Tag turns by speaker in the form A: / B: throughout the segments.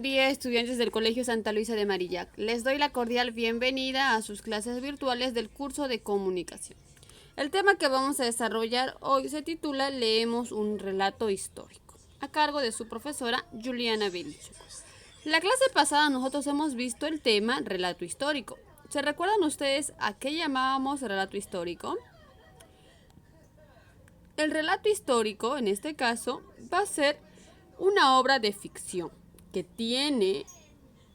A: día, estudiantes del Colegio Santa Luisa de Marillac. Les doy la cordial bienvenida a sus clases virtuales del curso de comunicación. El tema que vamos a desarrollar hoy se titula Leemos un relato histórico, a cargo de su profesora Juliana Bericho. La clase pasada nosotros hemos visto el tema relato histórico. ¿Se recuerdan ustedes a qué llamábamos relato histórico? El relato histórico, en este caso, va a ser una obra de ficción que tiene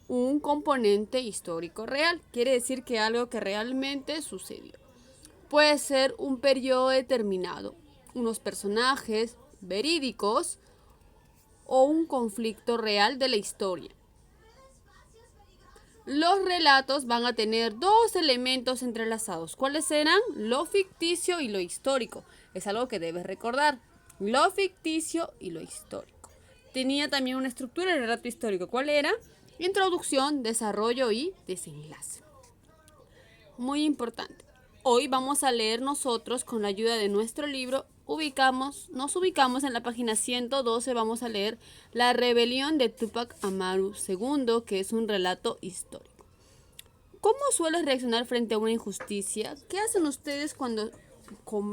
A: un componente histórico real. Quiere decir que algo que realmente sucedió. Puede ser un periodo determinado, unos personajes verídicos o un conflicto real de la historia. Los relatos van a tener dos elementos entrelazados. ¿Cuáles serán? Lo ficticio y lo histórico. Es algo que debes recordar. Lo ficticio y lo histórico. Tenía también una estructura el relato histórico. ¿Cuál era? Introducción, desarrollo y desenlace. Muy importante. Hoy vamos a leer nosotros con la ayuda de nuestro libro. Nos ubicamos en la página 112. Vamos a leer La rebelión de Túpac Amaru II, que es un relato histórico. ¿Cómo sueles reaccionar frente a una injusticia? ¿Qué hacen ustedes cuando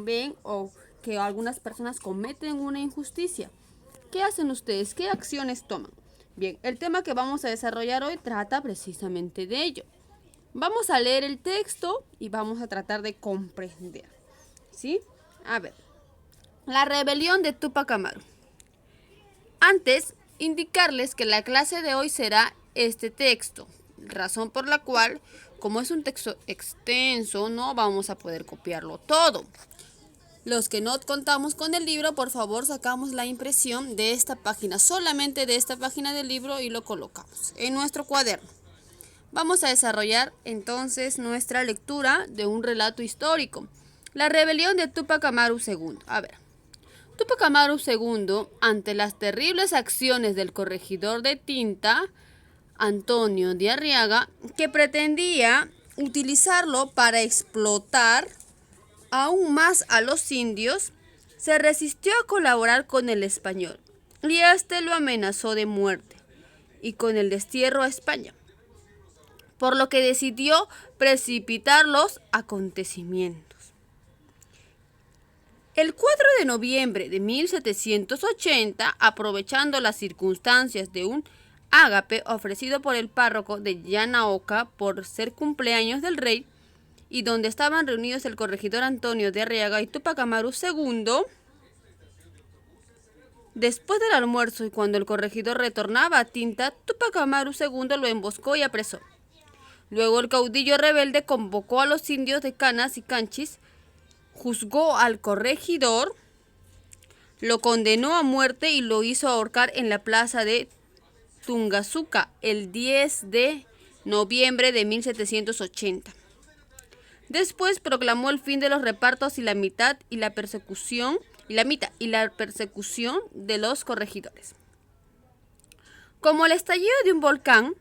A: ven o que algunas personas cometen una injusticia? ¿Qué hacen ustedes? ¿Qué acciones toman? Bien, el tema que vamos a desarrollar hoy trata precisamente de ello. Vamos a leer el texto y vamos a tratar de comprender. ¿Sí? A ver. La rebelión de Túpac Amaru. Antes, indicarles que la clase de hoy será este texto, razón por la cual, como es un texto extenso, no vamos a poder copiarlo todo. Los que no contamos con el libro, por favor, sacamos la impresión de esta página, solamente de esta página del libro, y lo colocamos en nuestro cuaderno. Vamos a desarrollar entonces nuestra lectura de un relato histórico. La rebelión de Túpac Amaru II. A ver. Túpac Amaru II, ante las terribles acciones del corregidor de Tinta, Antonio de Arriaga, que pretendía utilizarlo para explotar aún más a los indios, se resistió a colaborar con el español y éste lo amenazó de muerte y con el destierro a España, por lo que decidió precipitar los acontecimientos. El 4 de noviembre de 1780, aprovechando las circunstancias de un ágape ofrecido por el párroco de Yanaoca por ser cumpleaños del rey, y donde estaban reunidos el corregidor Antonio de Arriaga y Túpac Amaru II, después del almuerzo y cuando el corregidor retornaba a Tinta, Túpac Amaru II lo emboscó y apresó. Luego el caudillo rebelde convocó a los indios de Canas y Canchis, juzgó al corregidor, lo condenó a muerte y lo hizo ahorcar en la plaza de Tungazuca el 10 de noviembre de 1780. Después proclamó el fin de los repartos y la persecución de los corregidores. Como el estallido de un volcán,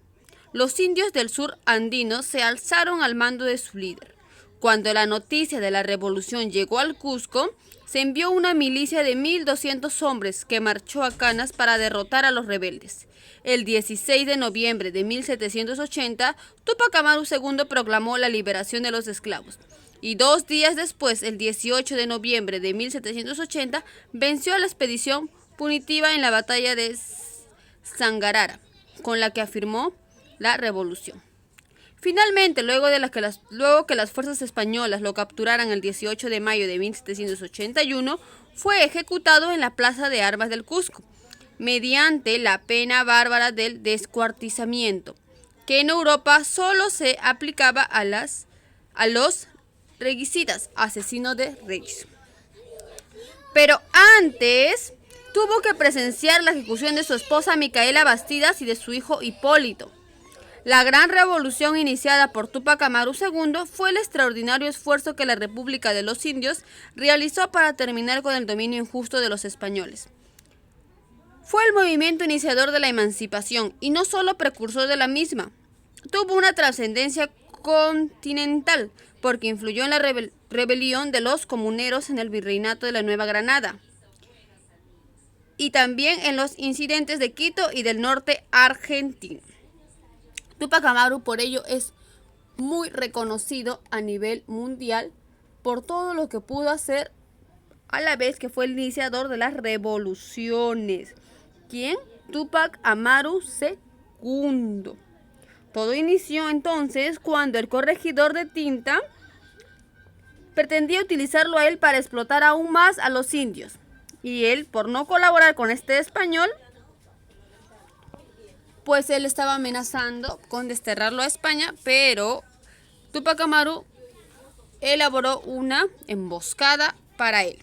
A: los indios del sur andino se alzaron al mando de su líder. Cuando la noticia de la revolución llegó al Cusco, se envió una milicia de 1.200 hombres que marchó a Canas para derrotar a los rebeldes. El 16 de noviembre de 1780, Túpac Amaru II proclamó la liberación de los esclavos. Y 2 días después, el 18 de noviembre de 1780, venció a la expedición punitiva en la batalla de Sangarara, con la que afirmó la revolución. Finalmente, luego que las fuerzas españolas lo capturaran el 18 de mayo de 1781, fue ejecutado en la plaza de armas del Cusco, mediante la pena bárbara del descuartizamiento, que en Europa solo se aplicaba a los regicidas, asesinos de reyes. Pero antes tuvo que presenciar la ejecución de su esposa Micaela Bastidas y de su hijo Hipólito. La gran revolución iniciada por Túpac Amaru II fue el extraordinario esfuerzo que la República de los Indios realizó para terminar con el dominio injusto de los españoles. Fue el movimiento iniciador de la emancipación y no solo precursor de la misma. Tuvo una trascendencia continental porque influyó en la rebelión de los comuneros en el virreinato de la Nueva Granada. y también en los incidentes de Quito y del norte argentino. Tupac Amaru por ello es muy reconocido a nivel mundial por todo lo que pudo hacer, a la vez que fue el iniciador de las revoluciones. ¿Quién? Tupac Amaru II. Todo inició entonces cuando el corregidor de Tinta pretendía utilizarlo a él para explotar aún más a los indios. Y él, por no colaborar con este español, pues él estaba amenazando con desterrarlo a España, pero Tupac Amaru elaboró una emboscada para él.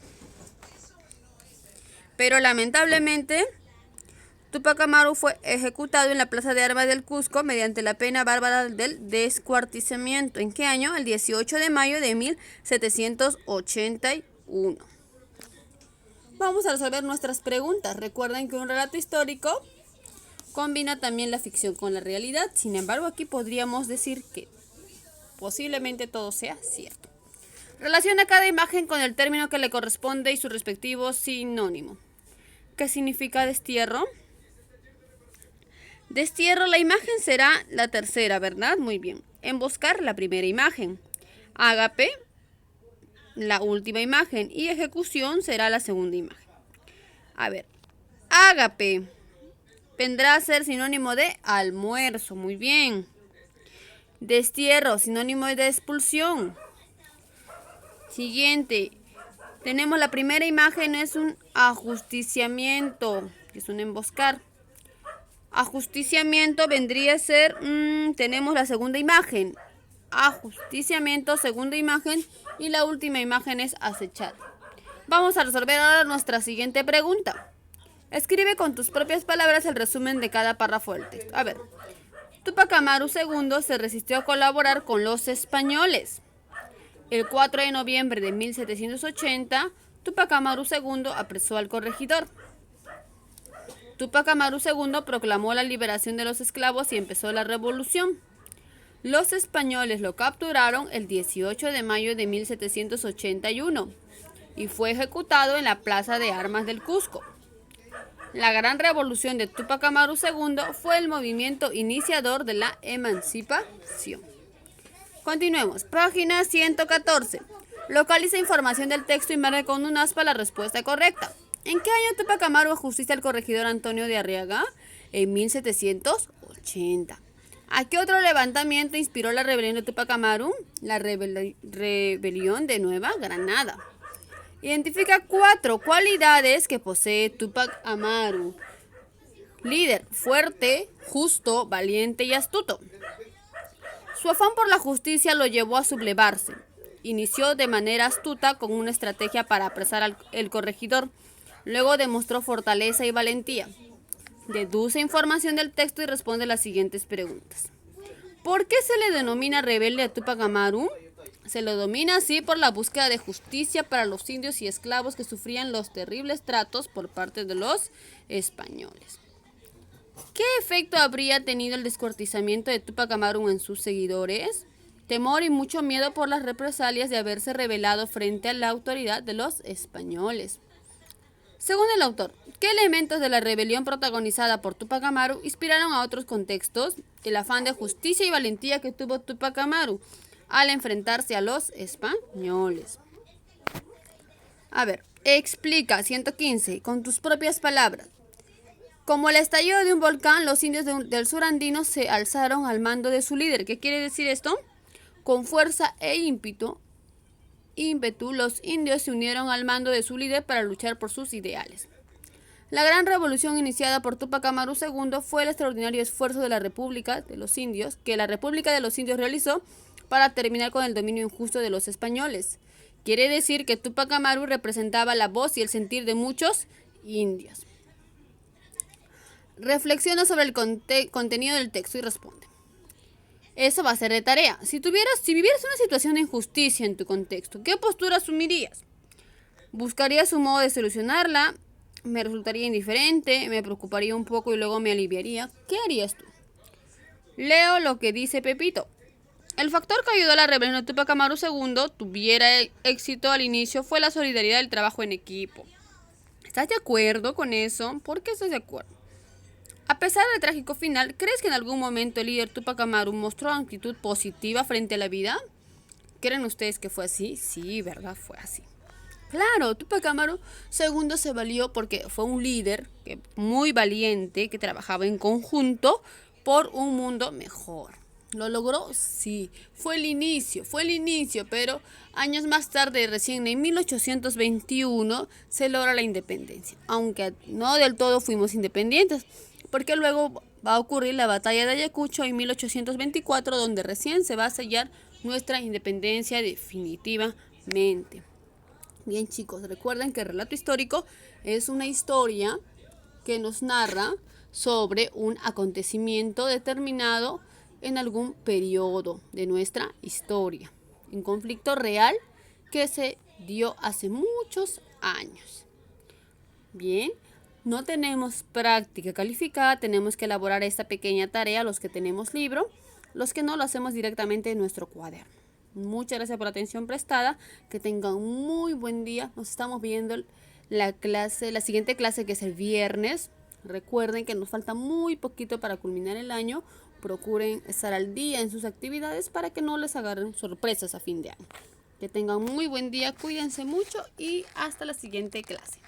A: Pero lamentablemente, Tupac Amaru fue ejecutado en la Plaza de Armas del Cusco mediante la pena bárbara del descuartizamiento. ¿En qué año? El 18 de mayo de 1781. Vamos a resolver nuestras preguntas. Recuerden que un relato histórico combina también la ficción con la realidad. Sin embargo, aquí podríamos decir que posiblemente todo sea cierto. Relaciona cada imagen con el término que le corresponde y su respectivo sinónimo. ¿Qué significa destierro? Destierro, la imagen será la tercera, ¿verdad? Muy bien. Emboscar, la primera imagen. Ágape, la última imagen. Y ejecución será la segunda imagen. A ver, ágape vendrá a ser sinónimo de almuerzo. Muy bien. Destierro, sinónimo de expulsión. Siguiente. Tenemos la primera imagen, es un ajusticiamiento, que es un emboscar. Ajusticiamiento vendría a ser, tenemos la segunda imagen. Ajusticiamiento, segunda imagen. Y la última imagen es acechar. Vamos a resolver ahora nuestra siguiente pregunta. Escribe con tus propias palabras el resumen de cada párrafo del texto. A ver, Tupac Amaru II se resistió a colaborar con los españoles. El 4 de noviembre de 1780, Tupac Amaru II apresó al corregidor. Tupac Amaru II proclamó la liberación de los esclavos y empezó la revolución. Los españoles lo capturaron el 18 de mayo de 1781 y fue ejecutado en la Plaza de Armas del Cusco. La gran revolución de Tupac Amaru II fue el movimiento iniciador de la emancipación. Continuemos. Página 114. Localiza información del texto y marca con un aspa la respuesta correcta. ¿En qué año Tupac Amaru ajusticia al corregidor Antonio de Arriaga? En 1780. ¿A qué otro levantamiento inspiró la rebelión de Tupac Amaru? La rebelión de Nueva Granada. Identifica 4 cualidades que posee Tupac Amaru. Líder, fuerte, justo, valiente y astuto. Su afán por la justicia lo llevó a sublevarse. Inició de manera astuta con una estrategia para apresar al corregidor. Luego demostró fortaleza y valentía. Deduce información del texto y responde las siguientes preguntas. ¿Por qué se le denomina rebelde a Tupac Amaru? Se lo domina así por la búsqueda de justicia para los indios y esclavos que sufrían los terribles tratos por parte de los españoles. ¿Qué efecto habría tenido el descuartizamiento de Tupac Amaru en sus seguidores? Temor y mucho miedo por las represalias de haberse rebelado frente a la autoridad de los españoles. Según el autor, ¿qué elementos de la rebelión protagonizada por Tupac Amaru inspiraron a otros contextos? El afán de justicia y valentía que tuvo Tupac Amaru al enfrentarse a los españoles. A ver, explica, 115, con tus propias palabras. Como el estallido de un volcán, los indios del sur andino se alzaron al mando de su líder. ¿Qué quiere decir esto? Con fuerza e ímpetu, los indios se unieron al mando de su líder para luchar por sus ideales. La gran revolución iniciada por Tupac Amaru II fue el extraordinario esfuerzo de la República de los Indios, que la República de los Indios realizó para terminar con el dominio injusto de los españoles. Quiere decir que Tupac Amaru representaba la voz y el sentir de muchos indios. Reflexiona sobre el contenido del texto y responde. Eso va a ser de tarea. Si vivieras una situación de injusticia en tu contexto, ¿qué postura asumirías? ¿Buscarías un modo de solucionarla? ¿Me resultaría indiferente? ¿Me preocuparía un poco y luego me aliviaría? ¿Qué harías tú? Leo lo que dice Pepito. El factor que ayudó a la rebelión de Tupac Amaru II tuviera éxito al inicio fue la solidaridad del trabajo en equipo. ¿Estás de acuerdo con eso? ¿Por qué estás de acuerdo? A pesar del trágico final, ¿crees que en algún momento el líder Tupac Amaru mostró actitud positiva frente a la vida? ¿Creen ustedes que fue así? Sí, ¿verdad? Fue así. Claro, Tupac Amaru segundo se valió porque fue un líder muy valiente que trabajaba en conjunto por un mundo mejor. ¿Lo logró? Sí, fue el inicio, pero años más tarde, recién en 1821, se logra la independencia, aunque no del todo fuimos independientes, porque luego va a ocurrir la batalla de Ayacucho en 1824, donde recién se va a sellar nuestra independencia definitivamente. Bien, chicos, recuerden que el relato histórico es una historia que nos narra sobre un acontecimiento determinado en algún periodo de nuestra historia, un conflicto real que se dio hace muchos años. Bien, no tenemos práctica calificada, tenemos que elaborar esta pequeña tarea los que tenemos libro, los que no lo hacemos directamente en nuestro cuaderno. Muchas gracias por la atención prestada, que tengan un muy buen día. Nos estamos viendo la siguiente clase, que es el viernes. Recuerden que nos falta muy poquito para culminar el año. Procuren estar al día en sus actividades para que no les agarren sorpresas a fin de año. Que tengan muy buen día, cuídense mucho y hasta la siguiente clase.